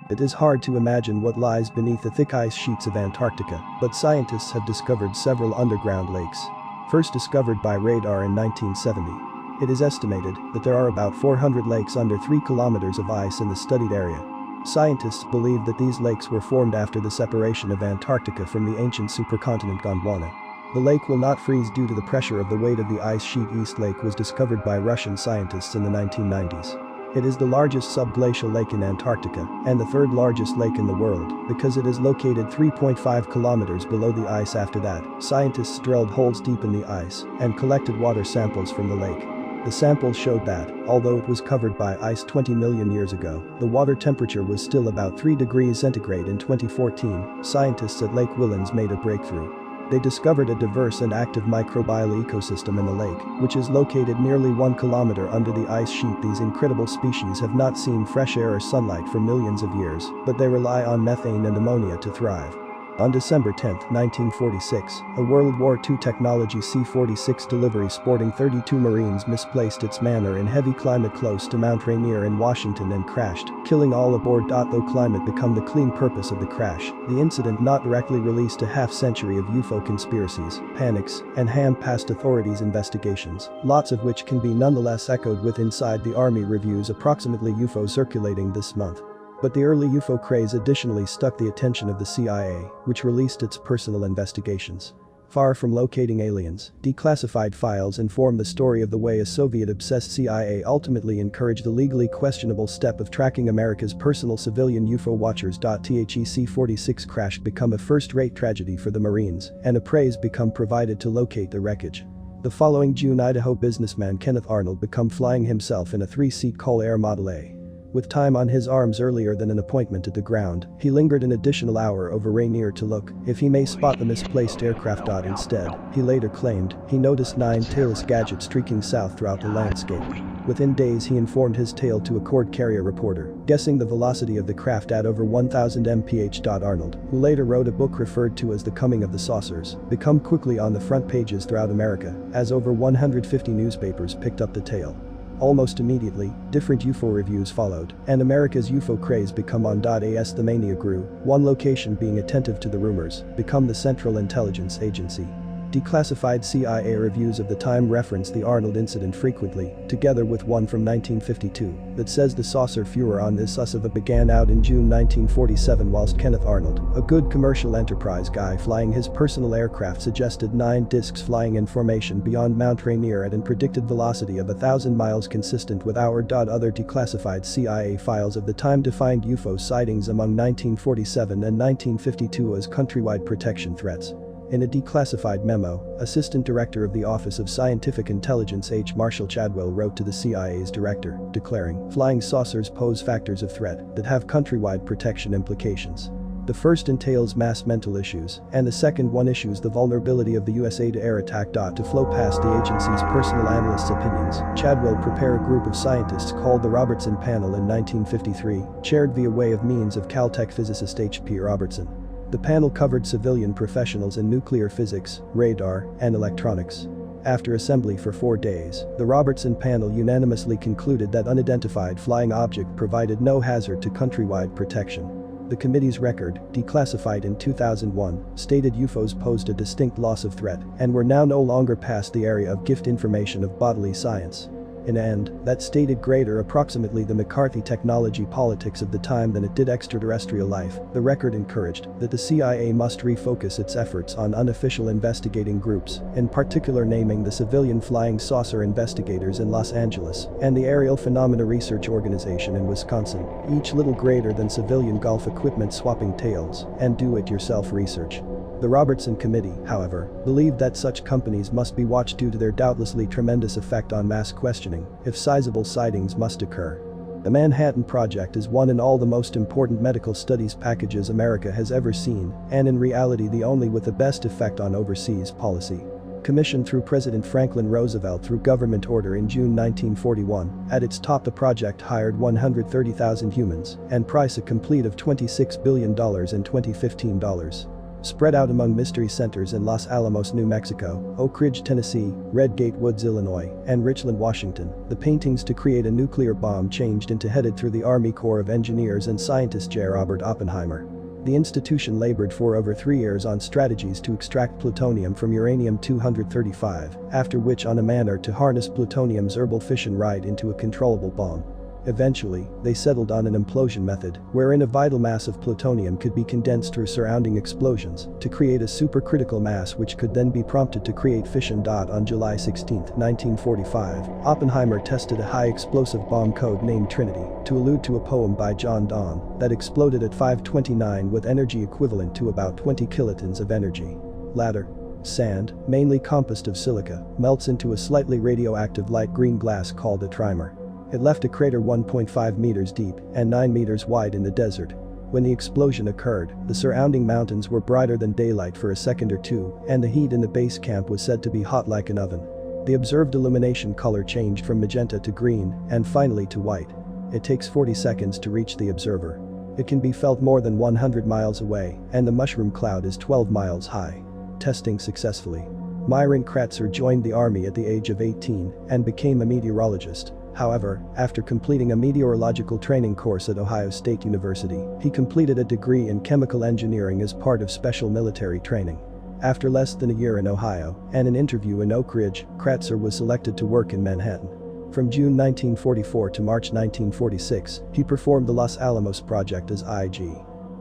It is hard to imagine what lies beneath the thick ice sheets of Antarctica, but scientists have discovered several underground lakes. First discovered by radar in 1970. It is estimated that there are about 400 lakes under 3 kilometers of ice in the studied area. Scientists believe that these lakes were formed after the separation of Antarctica from the ancient supercontinent Gondwana. The lake will not freeze due to the pressure of the weight of the ice sheet. East Lake was discovered by Russian scientists in the 1990s. It is the largest subglacial lake in Antarctica and the third largest lake in the world because it is located 3.5 kilometers below the ice. After that, scientists drilled holes deep in the ice and collected water samples from the lake. The samples showed that, although it was covered by ice 20 million years ago, the water temperature was still about 3 degrees centigrade. In 2014, scientists at Lake Whillans made a breakthrough. They discovered a diverse and active microbial ecosystem in the lake, which is located nearly 1 kilometer under the ice sheet. These incredible species have not seen fresh air or sunlight for millions of years, but they rely on methane and ammonia to thrive. On December 10, 1946, a World War II technology C-46 delivery sporting 32 Marines misplaced its manor in heavy climate close to Mount Rainier in Washington and crashed, killing all aboard. Though climate became the clean purpose of the crash, the incident not directly released a half-century of UFO conspiracies, panics, and ham-past authorities' investigations, lots of which can be nonetheless echoed with Inside the Army reviews approximately UFO circulating this month. But the early UFO craze additionally stuck the attention of the CIA, which released its personal investigations. Far from locating aliens, declassified files inform the story of the way a Soviet-obsessed CIA ultimately encouraged the legally questionable step of tracking America's personal civilian UFO watchers. The C-46 crash became a first-rate tragedy for the Marines, and a praise became provided to locate the wreckage. The following June, Idaho businessman Kenneth Arnold became flying himself in a 3-seat Col Air Model A. With time on his arms earlier than an appointment at the ground, he lingered an additional hour over Rainier to look if he may spot the misplaced aircraft. Instead, he later claimed, he noticed 9 tailless gadgets streaking south throughout the landscape. Within days he informed his tale to a cord carrier reporter, guessing the velocity of the craft at over 1,000 mph. Arnold, who later wrote a book referred to as The Coming of the Saucers, became quickly on the front pages throughout America, as over 150 newspapers picked up the tale. Almost immediately, different UFO reviews followed, and America's UFO craze became on. As the mania grew, one location being attentive to the rumors became the Central Intelligence Agency. Declassified CIA reviews of the time reference the Arnold incident frequently, together with one from 1952 that says the saucer furor on this Usava began out in June 1947 whilst Kenneth Arnold, a good commercial enterprise guy flying his personal aircraft, suggested 9 discs flying in formation beyond Mount Rainier at an predicted velocity of 1,000 miles consistent with our. Other declassified CIA files of the time defined UFO sightings among 1947 and 1952 as countrywide protection threats. In a declassified memo, Assistant Director of the Office of Scientific Intelligence H. Marshall Chadwell wrote to the CIA's director, declaring, "Flying saucers pose factors of threat that have countrywide protection implications. The first entails mass mental issues, and the second one issues the vulnerability of the USA to air attack. To flow past the agency's personal analysts' opinions, Chadwell prepared a group of scientists called the Robertson Panel in 1953, chaired via way of means of Caltech physicist H.P. Robertson. The panel covered civilian professionals in nuclear physics, radar, and electronics. After assembly for 4 days, the Robertson panel unanimously concluded that unidentified flying object provided no hazard to countrywide protection. The committee's record, declassified in 2001, stated UFOs posed a distinct loss of threat and were now no longer past the area of gift information of bodily science. In an end, that stated greater approximately the McCarthy technology politics of the time than it did extraterrestrial life. The record encouraged that the CIA must refocus its efforts on unofficial investigating groups, in particular naming the Civilian Flying Saucer Investigators in Los Angeles and the Aerial Phenomena Research Organization in Wisconsin, each little greater than civilian golf equipment swapping tails and do-it-yourself research. The Robertson Committee, however, believed that such companies must be watched due to their doubtlessly tremendous effect on mass questioning if sizable sightings must occur. The Manhattan Project is one in all the most important medical studies packages America has ever seen, and in reality the only with the best effect on overseas policy. Commissioned through President Franklin Roosevelt through government order in June 1941, at its top the project hired 130,000 humans and priced a complete of $26 billion in 2015 dollars. Spread out among mystery centers in Los Alamos, New Mexico, Oak Ridge, Tennessee, Red Gate Woods, Illinois, and Richland, Washington, the paintings to create a nuclear bomb changed into headed through the Army Corps of Engineers and scientist J. Robert Oppenheimer. The institution labored for over 3 years on strategies to extract plutonium from uranium-235, after which on a manner to harness plutonium's herbal fission right into a controllable bomb. Eventually, they settled on an implosion method, wherein a vital mass of plutonium could be condensed through surrounding explosions to create a supercritical mass which could then be prompted to create fission. On July 16, 1945, Oppenheimer tested a high-explosive bomb code named Trinity to allude to a poem by John Donne that exploded at 5:29 with energy equivalent to about 20 kilotons of energy. Later, sand, mainly composed of silica, melts into a slightly radioactive light green glass called a trimer. It left a crater 1.5 meters deep and 9 meters wide in the desert. When the explosion occurred, the surrounding mountains were brighter than daylight for a second or two, and the heat in the base camp was said to be hot like an oven. The observed illumination color changed from magenta to green, and finally to white. It takes 40 seconds to reach the observer. It can be felt more than 100 miles away, and the mushroom cloud is 12 miles high. Testing successfully. Myron Kratzer joined the army at the age of 18 and became a meteorologist. However, after completing a meteorological training course at Ohio State University, he completed a degree in chemical engineering as part of special military training. After less than a year in Ohio and an interview in Oak Ridge, Kratzer was selected to work in Manhattan. From June 1944 to March 1946, he performed the Los Alamos Project as IG.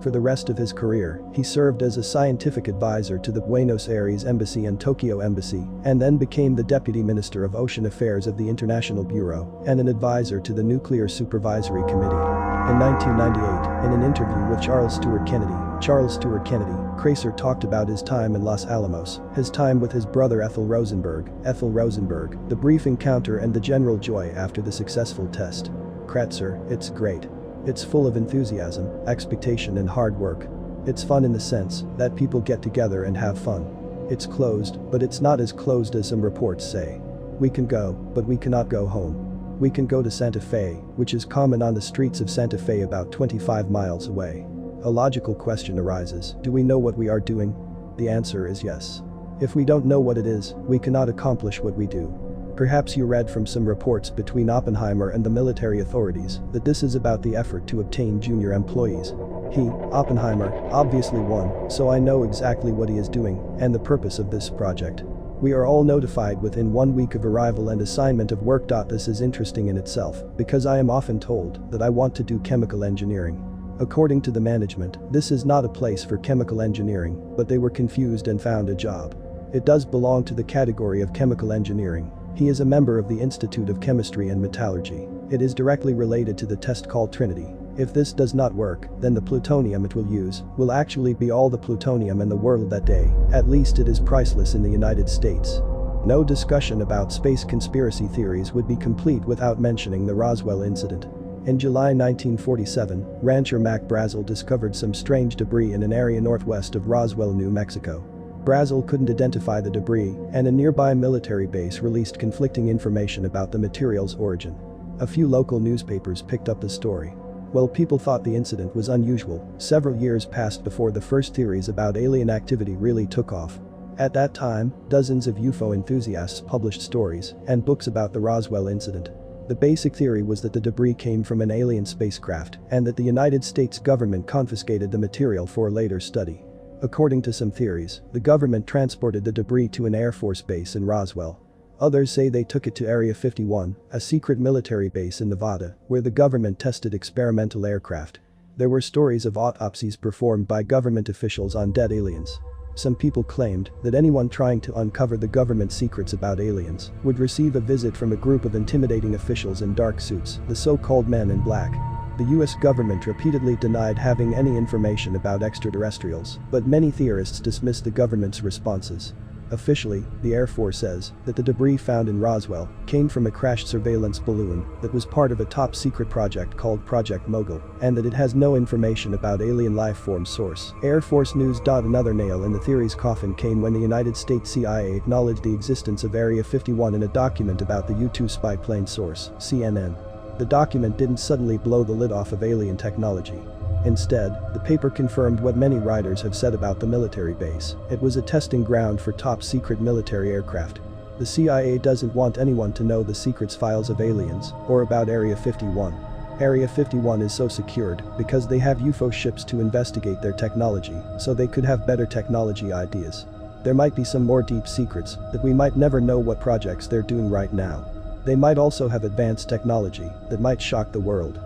For the rest of his career, he served as a scientific advisor to the Buenos Aires Embassy and Tokyo Embassy, and then became the Deputy Minister of Ocean Affairs of the International Bureau and an advisor to the Nuclear Supervisory Committee. In 1998, in an interview with Charles Stewart Kennedy, Kratzer talked about his time in Los Alamos, his time with his brother Ethel Rosenberg, the brief encounter and the general joy after the successful test. Kratzer, it's great. It's full of enthusiasm, expectation and hard work. It's fun in the sense that people get together and have fun. It's closed, but it's not as closed as some reports say. We can go, but we cannot go home. We can go to Santa Fe, which is common on the streets of Santa Fe about 25 miles away. A logical question arises, do we know what we are doing? The answer is yes. If we don't know what it is, we cannot accomplish what we do. Perhaps you read from some reports between Oppenheimer and the military authorities that this is about the effort to obtain junior employees. He, Oppenheimer, obviously won, so I know exactly what he is doing and the purpose of this project. We are all notified within 1 week of arrival and assignment of work. This is interesting in itself because I am often told that I want to do chemical engineering. According to the management, this is not a place for chemical engineering, but they were confused and found a job. It does belong to the category of chemical engineering. He is a member of the Institute of Chemistry and Metallurgy. It is directly related to the test called Trinity. If this does not work, then the plutonium it will use will actually be all the plutonium in the world that day. At least it is priceless in the United States. No discussion about space conspiracy theories would be complete without mentioning the Roswell incident. In July 1947, rancher Mac Brazel discovered some strange debris in an area northwest of Roswell, New Mexico. Brazel couldn't identify the debris, and a nearby military base released conflicting information about the material's origin. A few local newspapers picked up the story. While people thought the incident was unusual, several years passed before the first theories about alien activity really took off. At that time, dozens of UFO enthusiasts published stories and books about the Roswell incident. The basic theory was that the debris came from an alien spacecraft and that the United States government confiscated the material for later study. According to some theories, the government transported the debris to an Air Force base in Roswell. Others say they took it to Area 51, a secret military base in Nevada, where the government tested experimental aircraft. There were stories of autopsies performed by government officials on dead aliens. Some people claimed that anyone trying to uncover the government secrets about aliens would receive a visit from a group of intimidating officials in dark suits, the so-called Men in Black. The US government repeatedly denied having any information about extraterrestrials, but many theorists dismissed the government's responses. Officially, the Air Force says that the debris found in Roswell came from a crashed surveillance balloon that was part of a top-secret project called Project Mogul, and that it has no information about alien life form source. Air Force News. Another nail in the theory's coffin came when the United States CIA acknowledged the existence of Area 51 in a document about the U-2 spy plane source, CNN. The document didn't suddenly blow the lid off of alien technology. Instead, the paper confirmed what many writers have said about the military base. It was a testing ground for top-secret military aircraft. The CIA doesn't want anyone to know the secrets files of aliens or about Area 51. Area 51 is so secured because they have UFO ships to investigate their technology, so they could have better technology ideas. There might be some more deep secrets that we might never know what projects they're doing right now. They might also have advanced technology that might shock the world.